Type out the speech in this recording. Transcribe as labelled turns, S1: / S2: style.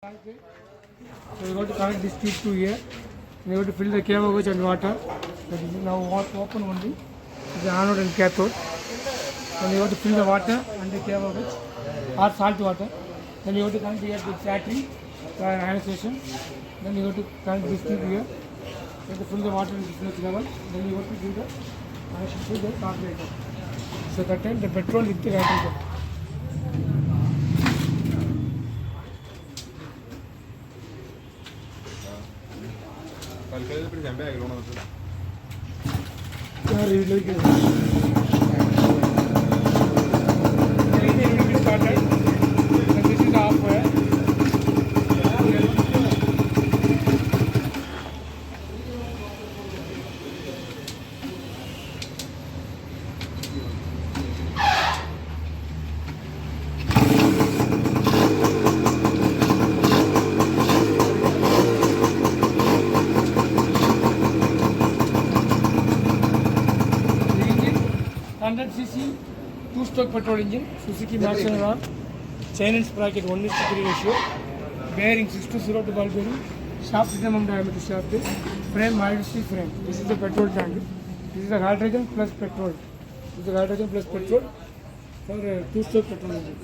S1: So we got to connect this tube to here. We got to fill the cable with and water. So this is now open only. This is the anode and cathode. Then you have to fill the water and the cable with or salt water. Then you have to connect here to battery ionization. Then you have to connect this tube here. You have to fill the water in this level. Then you have to do the connection to the carburetor. So that time the petrol with the carburetor. cc 2-stroke petrol engine, Suzuki Max and chain and sprocket 1:3 ratio, bearing 620 ball bearing, shaft 10 mm diameter shaft, frame mild steel frame. This is the petrol tank. This is the hydrogen plus petrol. This is the hydrogen plus petrol for 2-stroke petrol engine.